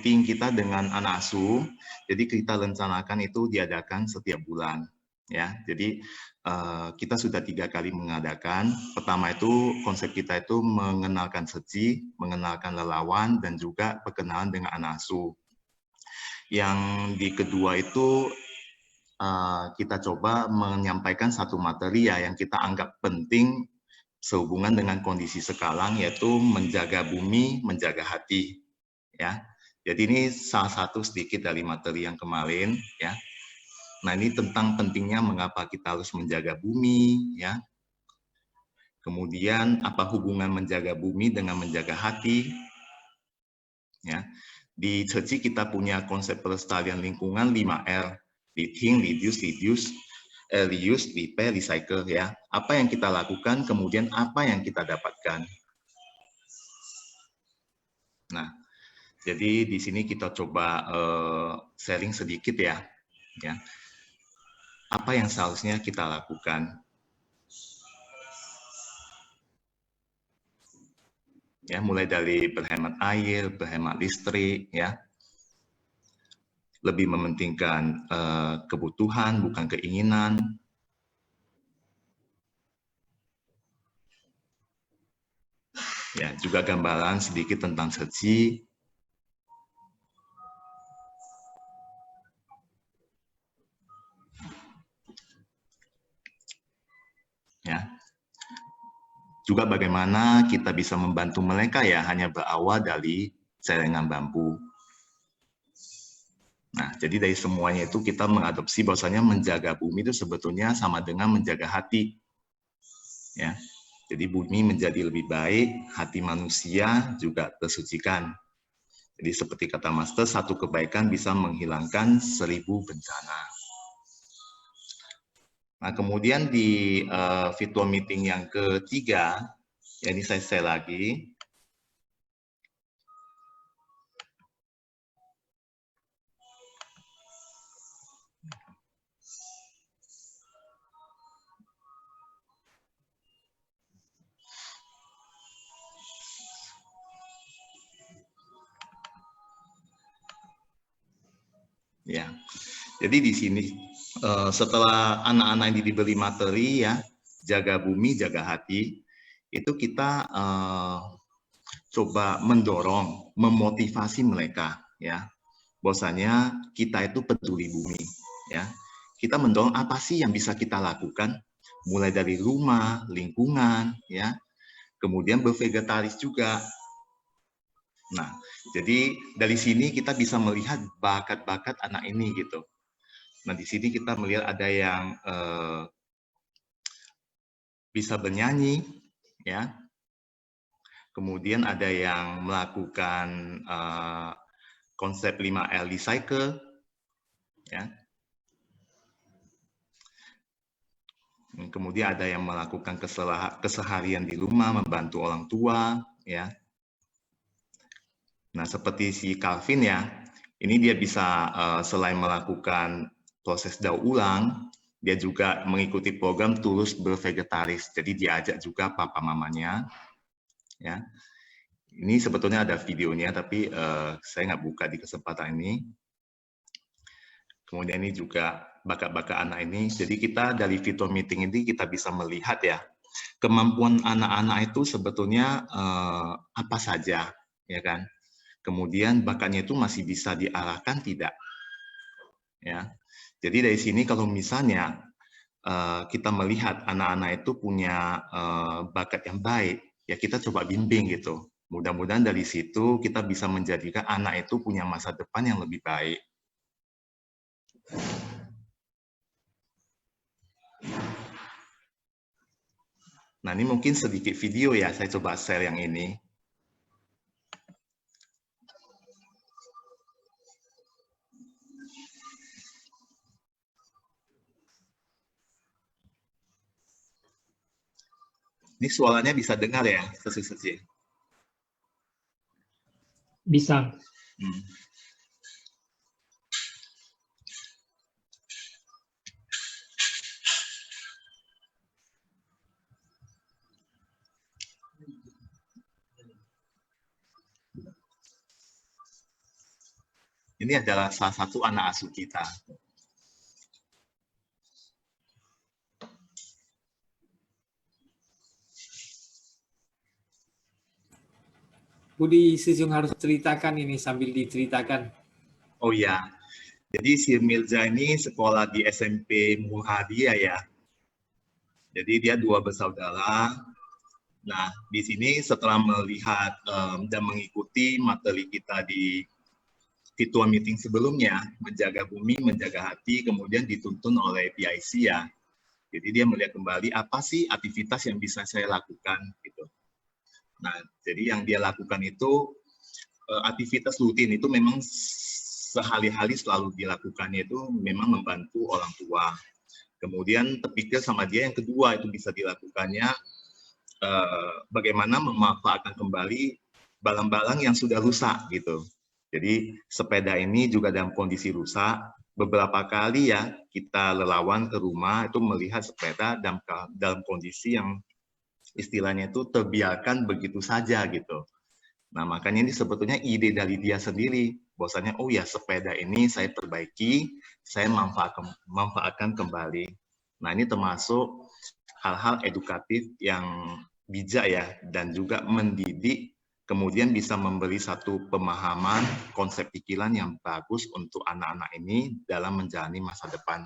meeting kita dengan anak asuh. Jadi kita rencanakan itu diadakan setiap bulan. Ya, jadi kita sudah 3 kali mengadakan. Pertama itu konsep kita itu mengenalkan seji, mengenalkan relawan, dan juga perkenalan dengan anak asuh. Yang di kedua itu kita coba menyampaikan satu materi ya yang kita anggap penting sehubungan dengan kondisi sekarang, yaitu menjaga bumi, menjaga hati. Ya, jadi ini salah satu sedikit dari materi yang kemarin. Ya, nah ini tentang pentingnya mengapa kita harus menjaga bumi. Ya, kemudian apa hubungan menjaga bumi dengan menjaga hati. Ya, di CECI kita punya konsep pelestarian lingkungan 5R, rethink, reuse, repair, recycle. Ya, apa yang kita lakukan, kemudian apa yang kita dapatkan. Nah, jadi di sini kita coba sharing sedikit ya. Apa yang seharusnya kita lakukan? Ya, mulai dari berhemat air, berhemat listrik, ya. Lebih mementingkan kebutuhan bukan keinginan. Ya, juga gambaran sedikit tentang seji. Ya. Juga bagaimana kita bisa membantu mereka ya hanya berawal dari celengan bambu. Nah, jadi dari semuanya itu kita mengadopsi bahwasanya menjaga bumi itu sebetulnya sama dengan menjaga hati. Ya. Jadi bumi menjadi lebih baik, hati manusia juga tersucikan. Jadi seperti kata Master, satu kebaikan bisa menghilangkan 1000 bencana. Nah, kemudian di virtual meeting yang ketiga, ya ini saya share lagi. Ya, jadi di sini setelah anak-anak ini diberi materi ya, jaga bumi, jaga hati, itu kita coba mendorong, memotivasi mereka ya, bahwasanya kita itu peduli bumi ya. Kita mendorong apa sih yang bisa kita lakukan, mulai dari rumah, lingkungan ya, kemudian bervegetaris juga. Nah, jadi dari sini kita bisa melihat bakat-bakat anak ini gitu. Nah, di sini kita melihat ada yang bisa bernyanyi, ya. Kemudian ada yang melakukan konsep 5R recycle, ya. Kemudian ada yang melakukan keseharian di rumah, membantu orang tua, ya. Nah, seperti si Calvin ya, ini dia bisa selain melakukan proses daur ulang, dia juga mengikuti program Tulus Bervegetaris. Jadi diajak juga papa mamanya. Ya, ini sebetulnya ada videonya, tapi saya nggak buka di kesempatan ini. Kemudian ini juga bakat-bakat anak ini. Jadi kita dari virtual meeting ini kita bisa melihat ya, kemampuan anak-anak itu sebetulnya apa saja, ya kan? Kemudian bakatnya itu masih bisa diarahkan tidak? Ya, jadi dari sini kalau misalnya kita melihat anak-anak itu punya bakat yang baik, ya kita coba bimbing gitu. Mudah-mudahan dari situ kita bisa menjadikan anak itu punya masa depan yang lebih baik. Nah, ini mungkin sedikit video ya, saya coba share yang ini. Ini suaranya bisa dengar ya, sesuai. Bisa. Ini adalah salah satu anak asuh kita. Budi Sejong harus ceritakan ini sambil diceritakan. Oh ya, jadi si Mirza ini sekolah di SMP Muhammadiyah ya. Jadi dia 2 bersaudara. Nah, di sini setelah melihat dan mengikuti materi kita di virtual meeting sebelumnya, menjaga bumi, menjaga hati, kemudian dituntun oleh PIC ya. Jadi dia melihat kembali apa sih aktivitas yang bisa saya lakukan gitu. Nah, jadi yang dia lakukan itu aktivitas rutin itu memang sehari-hari selalu dilakukannya itu memang membantu orang tua. Kemudian terpikir sama dia yang kedua itu bisa dilakukannya bagaimana memanfaatkan kembali barang-barang yang sudah rusak gitu. Jadi sepeda ini juga dalam kondisi rusak. Beberapa kali ya kita lelawan ke rumah itu melihat sepeda dalam kondisi yang istilahnya itu terbiarkan begitu saja gitu. Nah makanya ini sebetulnya ide dari dia sendiri. Bahwasanya oh ya sepeda ini saya perbaiki, saya manfaatkan kembali. Nah ini termasuk hal-hal edukatif yang bijak ya dan juga mendidik, kemudian bisa memberi satu pemahaman konsep pikiran yang bagus untuk anak-anak ini dalam menjalani masa depan